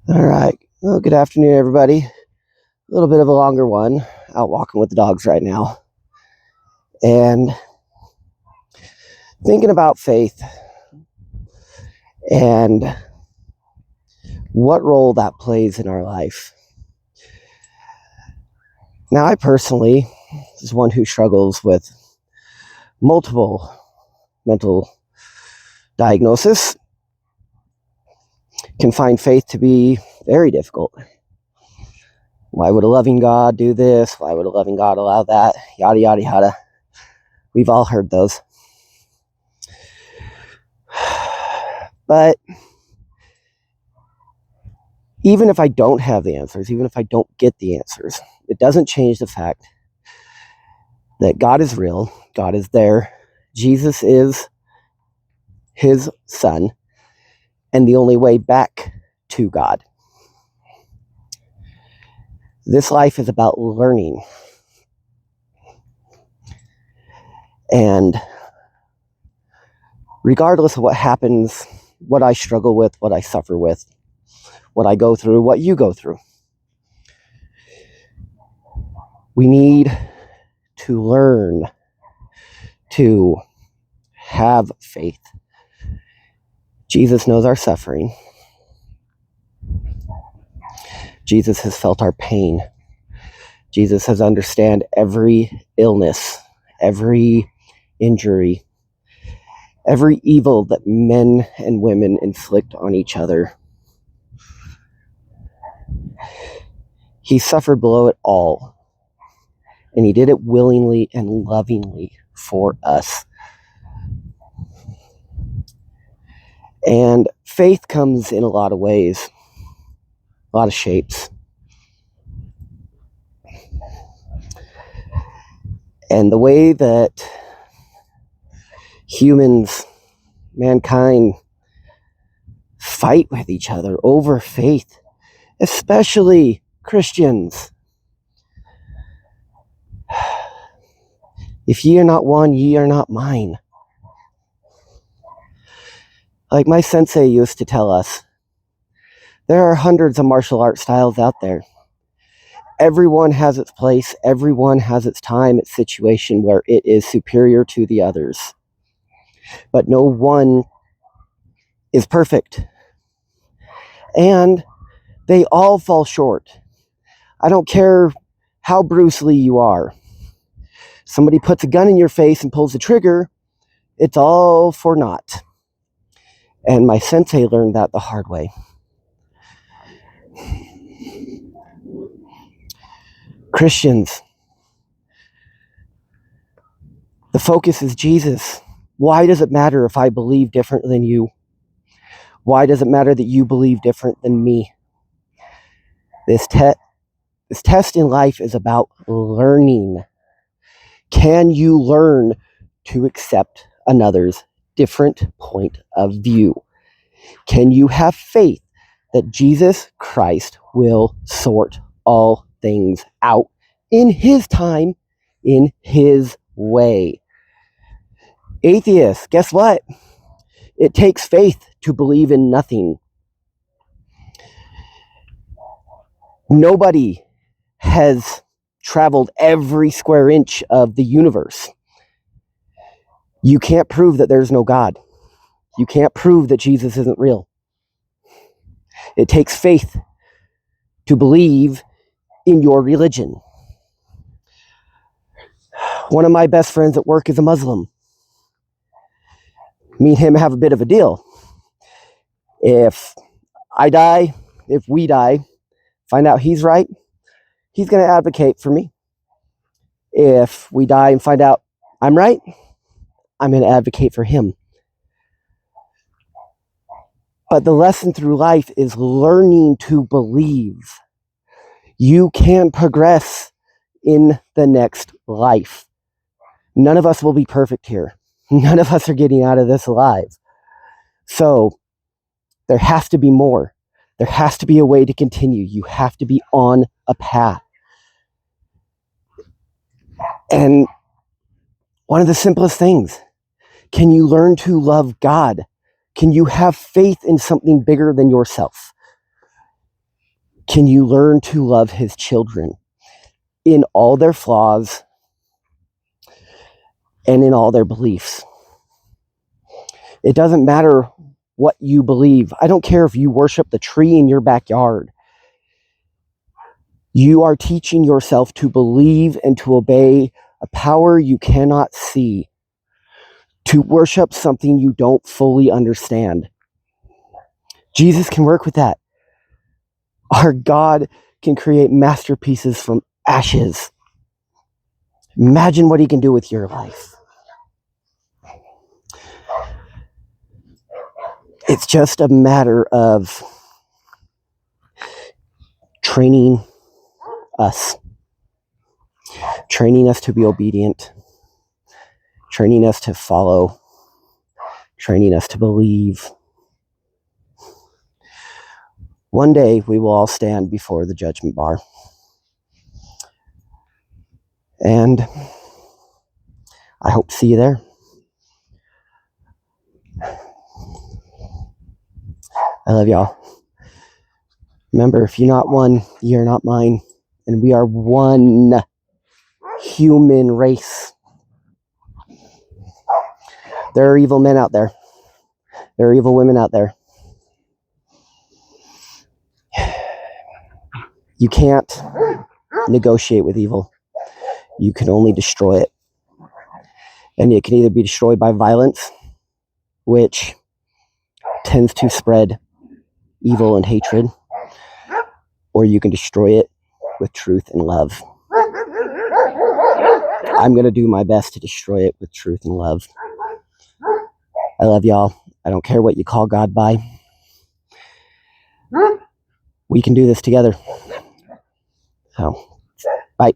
All right. Well, good afternoon, everybody. A little bit of a longer one. Out walking with the dogs right now. And thinking about faith and what role that plays in our life. Now, I personally is one who struggles with multiple mental diagnosis, can find faith to be very difficult. Why would a loving God do this? Why would a loving God allow that? Yada, yada, yada. We've all heard those. But even if I don't have the answers, even if I don't get the answers, it doesn't change the fact that God is real, God is there, Jesus is his son, and the only way back to God. This life is about learning. And regardless of what happens, what I struggle with, what I suffer with, what I go through, what you go through, we need to learn to have faith. Jesus knows our suffering. Jesus has felt our pain. Jesus has understood every illness, every injury, every evil that men and women inflict on each other. He suffered below it all, and he did it willingly and lovingly for us. And faith comes in a lot of ways, a lot of shapes. And the way that humans, mankind, fight with each other over faith, especially Christians. If ye are not one, ye are not mine. Like my sensei used to tell us, there are hundreds of martial art styles out there. Everyone has its place. Everyone has its time, its situation where it is superior to the others. But no one is perfect. And they all fall short. I don't care how Bruce Lee you are. Somebody puts a gun in your face and pulls the trigger, it's all for naught. And my sensei learned that the hard way. Christians, the focus is Jesus. Why does it matter if I believe different than you? Why does it matter that you believe different than me? This test in life is about learning. Can you learn to accept another's different point of view? Can you have faith that Jesus Christ will sort all things out in his time, in his way? Atheists, guess what? It takes faith to believe in nothing. Nobody has traveled every square inch of the universe. You can't prove that there's no God. You can't prove that Jesus isn't real. It takes faith to believe in your religion. One of my best friends at work is a Muslim. Me and him have a bit of a deal. If we die, find out he's right, he's going to advocate for me. If we die and find out I'm right, I'm going to advocate for him. But the lesson through life is learning to believe. You can progress in the next life. None of us will be perfect here. None of us are getting out of this alive. So there has to be more. There has to be a way to continue. You have to be on a path. And one of the simplest things, can you learn to love God? Can you have faith in something bigger than yourself? Can you learn to love his children in all their flaws and in all their beliefs? It doesn't matter what you believe. I don't care if you worship the tree in your backyard. You are teaching yourself to believe and to obey a power you cannot see, to worship something you don't fully understand. Jesus can work with that. Our God can create masterpieces from ashes. Imagine what he can do with your life. It's just a matter of training us to be obedient, training us to follow, training us to believe. One day we will all stand before the judgment bar. And I hope to see you there. I love y'all. Remember, if you're not one, you're not mine. And we are one human race. There are evil men out there. There are evil women out there. You can't negotiate with evil. You can only destroy it. And it can either be destroyed by violence, which tends to spread evil and hatred, or you can destroy it with truth and love. I'm going to do my best to destroy it with truth and love. I love y'all. I don't care what you call God by. We can do this together. So, bye.